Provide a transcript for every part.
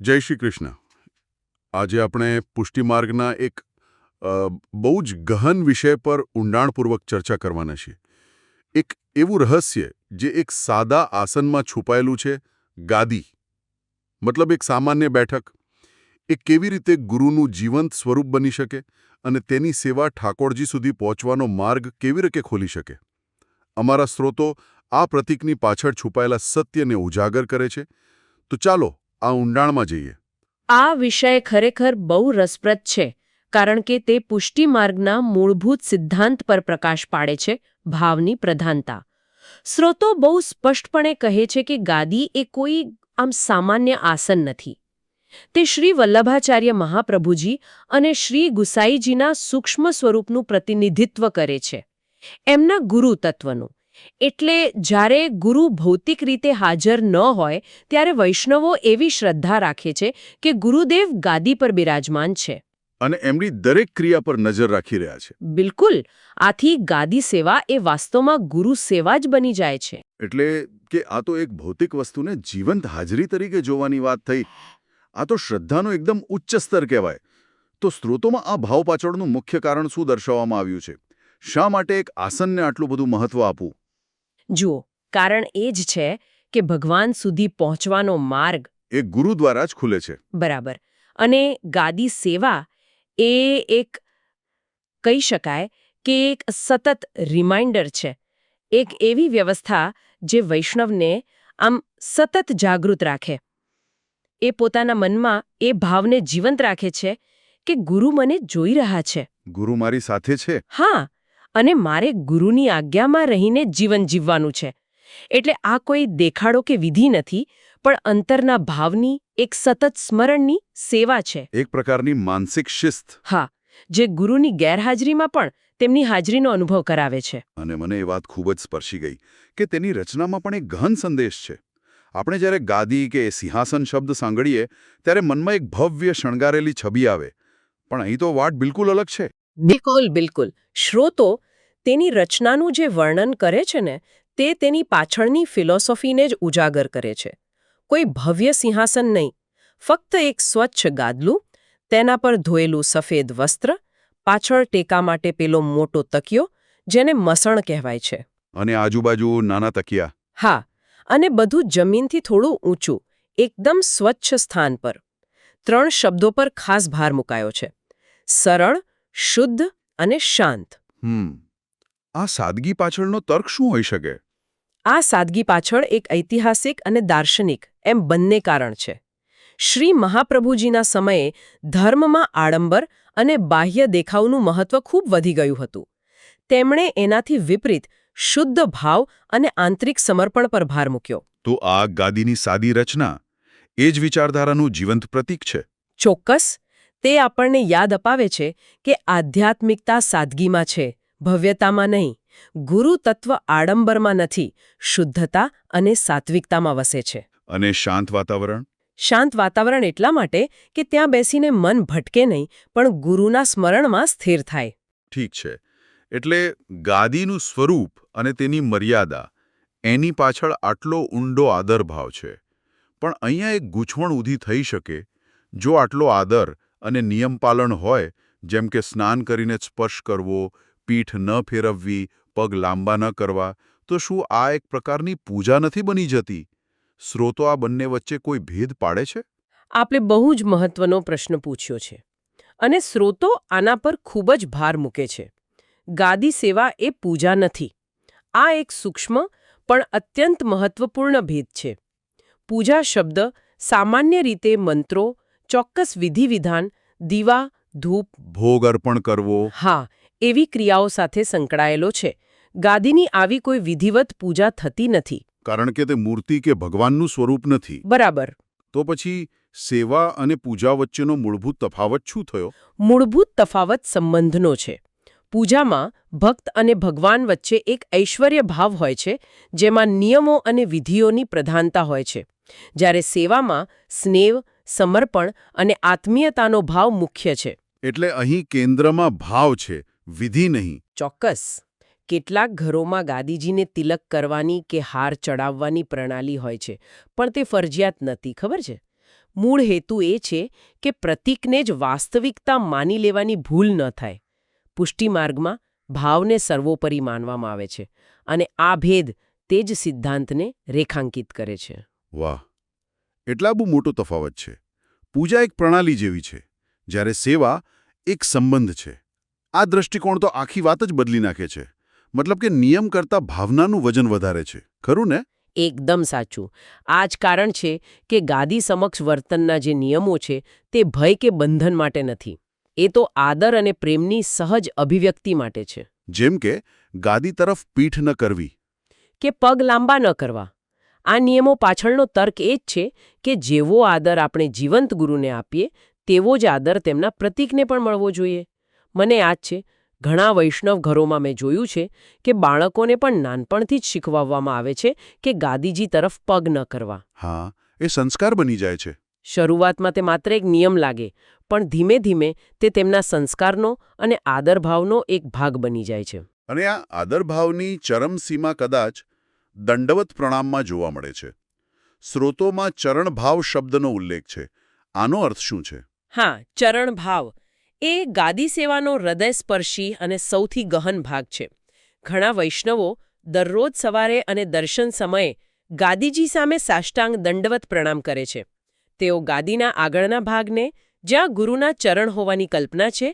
જય શ્રી કૃષ્ણ. આજે આપણે પુષ્ટિમાર્ગના એક બહુ જ ગહન વિષય પર ઊંડાણપૂર્વક ચર્ચા કરવાના છીએ. એક એવું રહસ્ય જે એક સાદા આસનમાં છુપાયેલું છે, ગાદી. મતલબ એક સામાન્ય બેઠક. એ કેવી રીતે ગુરુનું જીવંત સ્વરૂપ બની શકે અને તેની સેવા ઠાકોરજી સુધી પહોંચવાનો માર્ગ કેવી રીતે ખોલી શકે. અમારા સ્ત્રોતો આ પ્રતીકની પાછળ છુપાયેલા સત્યને ઉજાગર કરે છે. તો ચાલો આ ઊંડાણમાં જઈએ. આ વિષય ખરેખર બહુ રસપ્રદ છે, કારણ કે તે પુષ્ટિ માર્ગના મૂળભૂત સિદ્ધાંત પર પ્રકાશ પાડે છે, ભાવની પ્રધાનતા. સ્ત્રોતો બહુ સ્પષ્ટપણે કહે છે કે ગાદી એ કોઈ સામાન્ય આસન નથી. તે શ્રી વલ્લભાચાર્ય મહાપ્રભુજી અને શ્રી ગુસાઈજીના સૂક્ષ્મ સ્વરૂપનું પ્રતિનિધિત્વ કરે છે, એમના ગુરુ તત્વનું. એટલે જ્યારે ગુરુ ભૌતિક રીતે હાજર ન હોય ત્યારે વૈષ્ણવો એવી શ્રદ્ધા રાખે છે કે ગુરુદેવ ગાદી પર બિરાજમાન છે. અને એમની દરેક ક્રિયા પર નજર રાખી રહ્યા છે. બિલકુલ. આથી ગાદી સેવા એ વાસ્તવમાં ગુરુ સેવા જ બની જાય છે. એટલે કે આ તો એક ભૌતિક વસ્તુને જીવંત હાજરી તરીકે જોવાની વાત થઈ. આ તો શ્રદ્ધાનો એકદમ ઉચ્ચ સ્તર કહેવાય. તો સ્ત્રોતોમાં આ ભાવ પાછળનું મુખ્ય કારણ શું દર્શાવવામાં આવ્યું છે? શા માટે એક આસનને આટલું બધું મહત્વ આપવું? જુઓ, કારણ એ જ છે કે ભગવાન સુધી પહોંચવાનો માર્ગ એ ગુરુ દ્વારા જ ખુલે છે. બરાબર. અને ગાદી સેવા એ એક કહી શકાય કે એક સતત રિમાઇન્ડર છે, એક એવી વ્યવસ્થા જે વૈષ્ણવને સતત જાગૃત રાખે. એ પોતાના મનમાં એ ભાવને જીવંત રાખે છે કે ગુરુ મને જોઈ રહ્યા છે. ગુરુ મારી સાથે છે. હા, અને મારે ગુરુની આજ્ઞામાં રહીને જીવન જીવવાનું છે. એટલે આ કોઈ દેખાડો કે વિધિ નથી, પણ અંતરના ભાવની એક સતત સ્મરણની સેવા છે. એક પ્રકારની માનસિક શિસ્ત. હા, જે ગુરુની ગેરહાજરીમાં પણ તેમની હાજરીનો અનુભવ કરાવે છે. અને મને એ વાત ખૂબ જ સ્પર્શી ગઈ કે તેની રચનામાં પણ એક ગહન સંદેશ છે. આપણે જ્યારે ગાદી કે સિંહાસન શબ્દ સાંભળીએ ત્યારે મનમાં એક ભવ્ય શણગારેલી છબી આવે, પણ અહીં તો વાત બિલકુલ અલગ છે. બિલકુલ. શ્રોતો તેની રચનાનું જે વર્ણન કરે છે ને, તે તેની પાછળની ફિલોસોફીને જ ઉજાગર કરે છે. કોઈ ભવ્ય સિંહાસન નહીં, ફક્ત એક સ્વચ્છ ગાદલું, તેના પર ધોયેલું સફેદ વસ્ત્ર, પાછળ ટેકા માટે પેલો મોટો તકિયો, જેને મસણ કહેવાય છે. અને આજુબાજુ નાના તકિયા. હા, અને બધું જમીનથી થોડું ઊંચું, એકદમ સ્વચ્છ સ્થાન પર. 3 શબ્દો પર ખાસ ભાર મુકાયો છે: સરળ, શુદ્ધ અને શાંત. આ સાદગી પાછળનો તર્ક શું હોઈ શકે? આ સાદગી પાછળ એક ઐતિહાસિક અને દાર્શનિક એમ બંને કારણ છે. શ્રી મહાપ્રભુજીના સમયે ધર્મમાં આડંબર અને બાહ્ય દેખાવનું મહત્વ ખૂબ વધી ગયું હતું. તેમણે એનાથી વિપરીત શુદ્ધ ભાવ અને આંતરિક સમર્પણ પર ભાર મૂક્યો. તો આ ગાદીની સાદી રચના એ જ વિચારધારાનું જીવંત પ્રતીક છે. ચોક્કસ. તે આપણને યાદ અપાવે છે કે આધ્યાત્મિકતા સાદગીમાં છે, ભવ્યતામાં નહીં. ગુરુ તત્વ આડંબરમાં નથી, શુદ્ધતા અને સાત્વિકતામાં વસે છે. અને શાંત વાતાવરણ? શાંત વાતાવરણ એટલા માટે કે ત્યાં બેસીને મન ભટકે નહીં, પણ ગુરુના સ્મરણમાં સ્થિર થાય. ઠીક છે. એટલે ગાદીનું સ્વરૂપ અને તેની મર્યાદા, એની પાછળ આટલો ઊંડો આદરભાવ છે. પણ અહીંયા એક ગૂંચવણ ઊભી થઈ શકે. જો આટલો આદર અને નિયમપાલન હોય, જેમ કે સ્નાન કરીને સ્પર્શ કરવો, પીઠ ન ફેરવવી, પગ લાંબા ન કરવા, તો શું આ એક પ્રકારની પૂજા નથી બની જતી? સ્ત્રોતો આ બંને વચ્ચે કોઈ ભેદ પાડે છે? આપણે બહુ જ મહત્વનો પ્રશ્ન પૂછ્યો છે, અને સ્ત્રોતો આના પર ખૂબ જ ભાર મૂકે છે. ગાદી સેવા એ પૂજા નથી. આ એક સૂક્ષ્મ પણ અત્યંત મહત્વપૂર્ણ ભેદ છે. પૂજા શબ્દ સામાન્ય રીતે મંત્રો, ચોક્કસ વિધિ-વિધાન, દીવા, ધૂપ, ભોગ અર્પણ કરવો. હા, એવી ક્રિયાઓ સાથે સંકળાયેલો છે. ગાદીની આવી કોઈ વિધિવત પૂજા થતી નથી. કારણ કે તે મૂર્તિ કે ભગવાનનું સ્વરૂપ નથી. બરાબર. તો પછી સેવા અને પૂજા વચ્ચેનો મૂળભૂત તફાવત શું થયો? મૂળભૂત તફાવત સંબંધનો છે. પૂજામાં ભક્ત અને ભગવાન વચ્ચે એક ઐશ્વર્ય ભાવ હોય છે, જેમાં નિયમો અને વિધિઓની પ્રધાનતા હોય છે. જ્યારે સેવામાં સ્નેહ, સમર્પણ અને આત્મીયતાનો ભાવ મુખ્ય છે. એટલે અહીં કેન્દ્રમાં ભાવ છે, વિધિ નહીં. ચોક્કસ. કેટલાક ઘરોમાં ગાદીજીને તિલક કરવાની કે હાર ચડાવવાની પ્રણાલી હોય છે, પણ તે ફરજિયાત નથી, ખબર છે? મૂળ હેતુ એ છે કે પ્રતીકને જ વાસ્તવિકતા માની લેવાની ભૂલ ન થાય. પુષ્ટિમાર્ગમાં ભાવને સર્વોપરી માનવામાં આવે છે અને આ ભેદ તે જ સિદ્ધાંતને રેખાંકિત કરે છે. વાહ, એટલા બહુ મોટો તફાવત છે. પૂજા એક પ્રણાલી જેવી છે, જ્યારે સેવા એક સંબંધ છે. આ દૃષ્ટિકોણ તો આખી વાત જ બદલી નાખે છે. મતલબ કે નિયમ કરતાં ભાવનાનું વજન વધારે છે, ખરું ને? એકદમ સાચું. આ જ કારણ છે કે ગાદી સમક્ષ વર્તનના જે નિયમો છે તે ભય કે બંધન માટે નથી. એ તો આદર અને પ્રેમની સહજ અભિવ્યક્તિ માટે છે. જેમ કે ગાદી તરફ પીઠ ન કરવી, કે પગ લાંબા ન કરવા. આ નિયમો પાછળનો તર્ક એ જ છે કે જેવો આદર આપણે જીવંત ગુરુને આપીએ તેવો જ આદર તેમના પ્રતીકને પણ મળવો જોઈએ. મને યાદ છે, ઘણા વૈષ્ણવ ઘરોમાં મેં જોયું છે કે બાળકોને પણ નાનપણથી જ શીખવવામાં આવે છે કે ગાદીજી તરફ પગ ન કરવા. હા, એ સંસ્કાર બની જાય છે. શરૂઆતમાં તે માત્ર એક નિયમ લાગે, પણ ધીમે ધીમે તે તેમના સંસ્કારનો અને આદરભાવનો એક ભાગ બની જાય છે. અને આ આદરભાવની ચરમસીમા કદાચ દંડવત પ્રણામમાં જોવા મળે છે. સ્રોતોમાં ચરણભાવ શબ્દનો ઉલ્લેખ છે. આનો અર્થ શું છે? હા, ચરણભાવ એ ગાદી સેવાનો હૃદયસ્પર્શી અને સૌથી ગહન ભાગ છે. ઘણા વૈષ્ણવો દરરોજ સવારે અને દર્શન સમયે ગાદીજી સામે સાષ્ટાંગ દંડવત પ્રણામ કરે છે. તેઓ ગાદીના આગળના ભાગને, જ્યાં ગુરુના ચરણ હોવાની કલ્પના છે,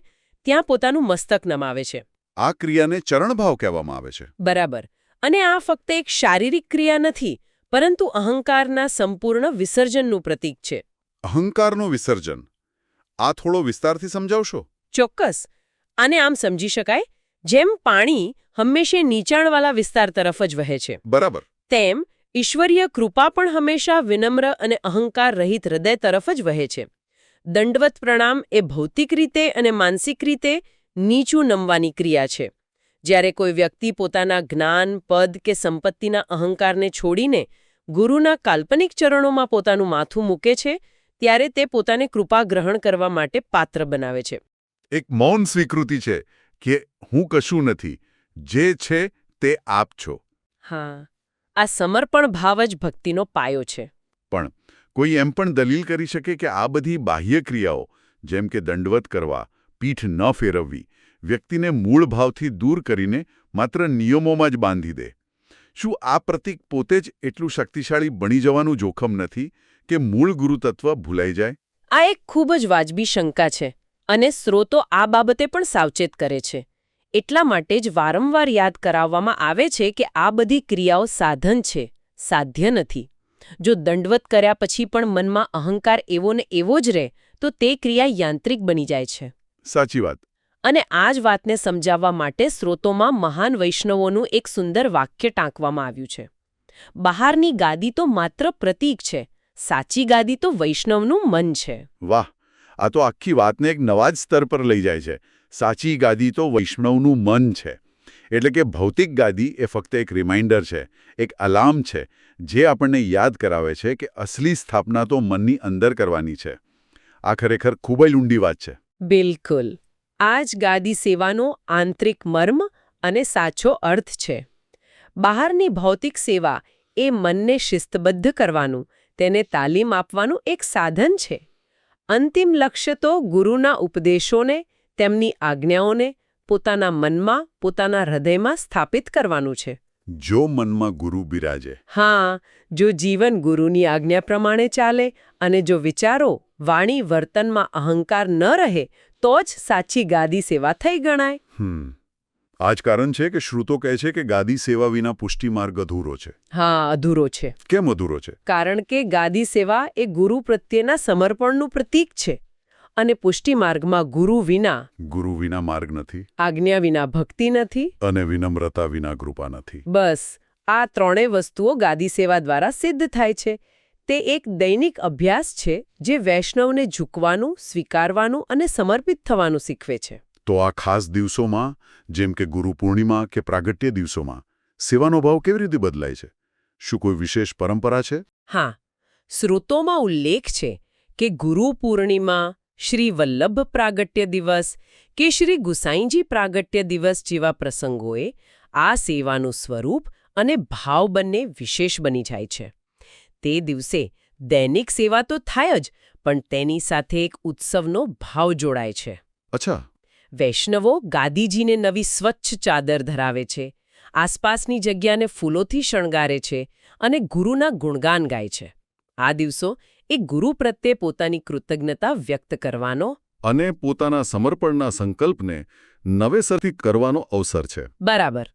ત્યાં પોતાનું મસ્તક નમાવે છે. આ ક્રિયાને ચરણભાવ કહેવામાં આવે છે. બરાબર. અને આ ફક્ત એક શારીરિક ક્રિયા નથી, પરંતુ અહંકારના સંપૂર્ણ વિસર્જનનું પ્રતીક છે. અહંકારનું વિસર્જન. આ થોડો વિસ્તારથી સમજાવશો? ચોક્કસ. આને આમ સમજી શકાય, જેમ પાણી હંમેશા નીચાણવાળા વિસ્તાર તરફ જ વહે છે, બરાબર. તેમ ઈશ્વરીય કૃપા પણ હંમેશા વિનમ્ર અને અહંકાર રહિત હૃદય તરફ જ વહે છે. દંડવત પ્રણામ એ ભૌતિક રીતે અને માનસિક રીતે નીચું નમવાની ક્રિયા છે. જ્યારે કોઈ વ્યક્તિ પોતાના જ્ઞાન, પદ કે સંપત્તિના અહંકારને છોડીને ગુરુના કાલ્પનિક ચરણોમાં પોતાનું માથું મૂકે છે, ત્યારે તે પોતાને કૃપા ગ્રહણ કરવા માટે પાત્ર બનાવે છે. એક મૌન સ્વીકૃતિ છે કે હું કશું નથી, જે છે તે આપ છો. હા, આ સમર્પણ ભાવ જ ભક્તિનો પાયો છે. પણ કોઈ એમ પણ દલીલ કરી શકે કે આ બધી બાહ્ય ક્રિયાઓ, જેમ કે દંડવત કરવા, પીઠ ન ફેરવવી, વ્યક્તિને મૂળ ભાવથી દૂર કરીને માત્ર નિયમોમાં જ બાંધી દે. શું આ પ્રતીક પોતે જ એટલું શક્તિશાળી બની જવાનું જોખમ નથી કે મૂળ ગુરુતત્વ ભૂલાઈ જાય? આ એક ખૂબ જ વાજબી શંકા છે અને સ્રોતો આ બાબતે પણ સાવચેત કરે છે. એટલા માટે જ વારંવાર યાદ કરાવવામાં આવે છે કે આ બધી ક્રિયાઓ સાધન છે, સાધ્ય નથી. જો દંડવત કર્યા પછી પણ મનમાં અહંકાર એવો ને એવો જ રહે તો તે ક્રિયા યાંત્રિક બની જાય છે. સાચી વાત. અને આ જ વાતને સમજાવવા માટે સ્રોતોમાં મહાન વૈષ્ણવોનું એક સુંદર વાક્ય ટાંકવામાં આવ્યું છે. બહારની ગાદી તો માત્ર પ્રતીક છે, સાચી ગાદી તો વૈષ્ણવનું મન છે. વાહ, આ તો આખી વાતને એક નવા જ સ્તર પર લઈ જાય છે. સાચી ગાદી તો વૈષ્ણવનું મન છે. એટલે કે ભૌતિક ગાદી એ ફક્ત એક રિમાઇન્ડર છે, એક અલાર્મ છે, જે આપણને યાદ કરાવે છે કે અસલી સ્થાપના તો મનની અંદર કરવાની છે. આ ખરેખર ખૂબ જ ઊંડી વાત છે. બિલકુલ. આ જ ગાદી સેવાનો આંતરિક મર્મ અને સાચો અર્થ છે. બહારની ભૌતિક સેવા એ મનને શિસ્તબદ્ધ કરવાનું, તેને તાલીમ આપવાનું એક સાધન છે. અંતિમ લક્ષ્ય તો ગુરુના ઉપદેશોને, તેમની આજ્ઞાઓને પોતાના મનમાં, પોતાના હૃદયમાં સ્થાપિત કરવાનું છે. જો મનમાં ગુરુ બિરાજે. હા, જો જીવન ગુરુની આજ્ઞા પ્રમાણે ચાલે અને જો વિચારો, વાણી, વર્તનમાં અહંકાર ન રહે, તો જ સાચી ગાદી સેવા થઈ ગણાય. આ જ કારણ છે કે શ્રુતો કહે છે કે ગાદી સેવા વિના પુષ્ટિ માર્ગ અધૂરો છે. હા, અધૂરો છે. કેમ અધૂરો છે? કારણ કે ગાદી સેવા એ ગુરુ પ્રત્યેના સમર્પણનું પ્રતીક છે અને પુષ્ટિ માર્ગમાં ગુરુ વિના માર્ગ નથી, આજ્ઞા વિના ભક્તિ નથી અને વિનમ્રતા વિના કૃપા નથી. બસ આ ત્રણેય વસ્તુઓ ગાદી સેવા દ્વારા સિદ્ધ થાય છે. તે એક દૈનિક અભ્યાસ છે જે વૈષ્ણવને ઝૂકવાનું, સ્વીકારવાનું અને સમર્પિત થવાનું શીખવે છે. તો આ ખાસ દિવસોમાં, જેમ કે ગુરુ પૂર્ણિમા કે પ્રાગટ્ય દિવસોમાં, સેવાનો ભાવ કેવી રીતે બદલાય છે? શું કોઈ વિશેષ પરંપરા છે? હા, સ્રોતોમાં ઉલ્લેખ છે કે ગુરુ પૂર્ણિમા, શ્રી વલ્લભ પ્રાગટ્ય દિવસ કે શ્રી ગુસાઈજી પ્રાગટ્ય દિવસ જેવા પ્રસંગોએ આ સેવાનું સ્વરૂપ અને ભાવ બંને વિશેષ બની જાય છે. તે દિવસે દૈનિક સેવા તો થાય જ, પણ તેની સાથે એક ઉત્સવનો ભાવ જોડાય છે. અચ્છા. વૈષ્ણવો ગાદીજીને નવી સ્વચ્છ ચાદર ધરાવે છે, આસપાસની જગ્યાને ફૂલોથી શણગારે છે અને ગુરુના ગુણગાન ગાય છે. આ દિવસો એ ગુરુ પ્રત્યે પોતાની કૃતજ્ઞતા વ્યક્ત કરવાનો અને પોતાના સમર્પણના સંકલ્પને નવેસરથી કરવાનો અવસર છે. બરાબર.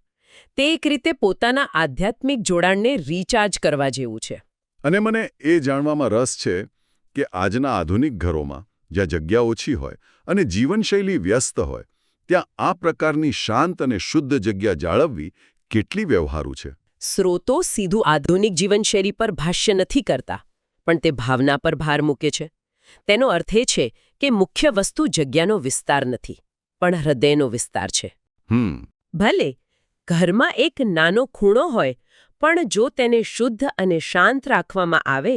તે એક રીતે પોતાના આધ્યાત્મિક જોડાણને રિચાર્જ કરવા જેવું છે. અને મને એ જાણવામાં રસ છે કે આજના આધુનિક ઘરોમાં જ્યાં જગ્યા ઓછી હોય અને જીવનશૈલી વ્યસ્ત હોય ત્યાં આ પ્રકારની શાંત અને શુદ્ધ જગ્યા જાળવવી કેટલી વ્યવહારુ છે. સ્રોતો સીધું આધુનિક જીવનશૈલી પર ભાષ્ય નથી કરતા, પણ તે ભાવના પર ભાર મૂકે છે. તેનો અર્થ એ છે કે મુખ્ય વસ્તુ જગ્યાનો વિસ્તાર નથી, પણ હૃદયનો વિસ્તાર છે. ભલે ઘરમાં એક નાનો ખૂણો હોય, પણ જો તેને શુદ્ધ અને શાંત રાખવામાં આવે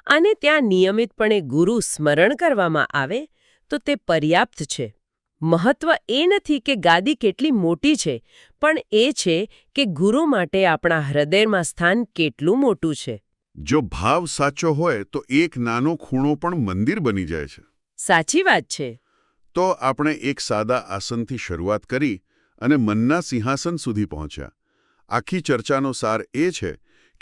અને ત્યાં નિયમિતપણે ગુરુ સ્મરણ કરવામાં આવે તો તે પર્યાપ્ત છે. મહત્વ એ નથી કે ગાદી કેટલી મોટી છે, પણ એ છે કે ગુરુ માટે આપણા હૃદયમાં સ્થાન કેટલું મોટું છે. જો ભાવ સાચો હોય તો એક નાનો ખૂણો પણ મંદિર બની જાય છે. સાચી વાત છે. તો આપણે એક સાદા આસનથી શરૂઆત કરી અને મનના સિંહાસન સુધી પહોંચ્યા. આખી ચર્ચાનો સાર એ છે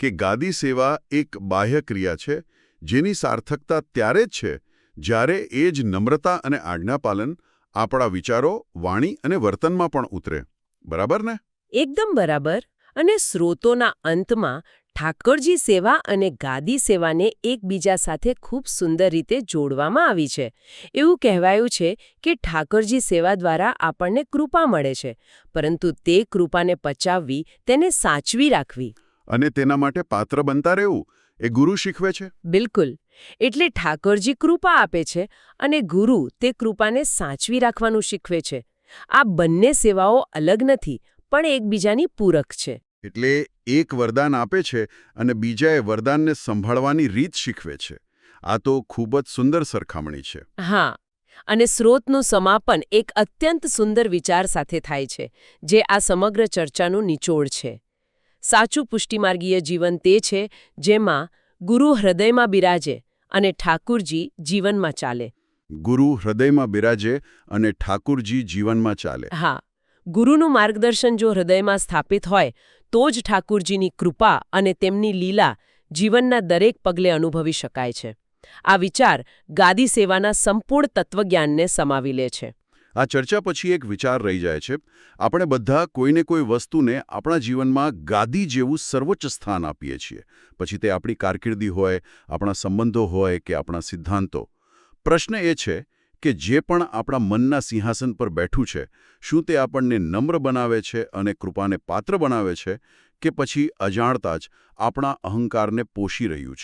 કે ગાદી સેવા એક બાહ્ય ક્રિયા છે જેની સાર્થકતા ત્યારે જ છે જ્યારે એ જ નમ્રતા અને આજ્ઞાપાલન આપણા વિચારો, વાણી અને વર્તનમાં પણ ઉતરે. બરાબર ને? એકદમ બરાબર. અને સ્રોતોના અંતમાં ઠાકોરજી સેવા અને ગાદી સેવાને એકબીજા સાથે ખૂબ સુંદર રીતે જોડવામાં આવી છે. એવું કહેવાયું છે કે ઠાકોરજી સેવા દ્વારા આપણને કૃપા મળે છે, પરંતુ તે કૃપાને પચાવવી, તેને સાચવી રાખવી અને તેના માટે પાત્ર બનતા રહેવું એ ગુરુ શીખવે છે. બિલકુલ. એટલે ઠાકોરજી કૃપા આપે છે અને ગુરુ તે કૃપાને સાચવી રાખવાનું શીખવે છે. આ બંને સેવાઓ અલગ નથી, પણ એકબીજાની પૂરક છે. એટલે એક વરદાન આપે છે અને બીજાએ વરદાનને સંભાળવાની રીત શીખવે છે. આ તો ખૂબ જ સુંદર સરખામણી છે. હા. અને સ્રોતનું સમાપન એક અત્યંત સુંદર વિચાર સાથે થાય છે, જે આ સમગ્ર ચર્ચાનું નિચોડ છે. સાચું પુષ્ટિમાર્ગીય જીવન તે છે જેમાં ગુરુ હૃદયમાં બિરાજે અને ઠાકુરજી જીવનમાં ચાલે. ગુરુ હૃદયમાં બિરાજે અને ઠાકુરજી જીવનમાં ચાલે. હા. ગુરુનું માર્ગદર્શન જો હૃદયમાં સ્થાપિત હોય તો જ ઠાકુરજીની કૃપા અને તેમની લીલા જીવનના દરેક પગલે અનુભવી શકાય છે. આ વિચાર ગાદી સેવાના સંપૂર્ણ તત્વજ્ઞાનને સમાવી લે છે. આ ચર્ચા પછી એક વિચાર રહી જાય છે. આપણે બધા કોઈને કોઈ વસ્તુને આપણા જીવનમાં ગાદી જેવું સર્વોચ્ચ સ્થાન આપીએ છીએ. પછી તે આપણી કારકિર્દી હોય, આપણા સંબંધો હોય કે આપણા સિદ્ધાંતો. પ્રશ્ન એ છે કે જે પણ આપણા મનના સિંહાસન પર બેઠું છે, શું તે આપણને નમ્ર બનાવે છે અને કૃપાને પાત્ર બનાવે છે કે પછી અજાણતા જ આપણા અહંકારને પોષી રહ્યું છે?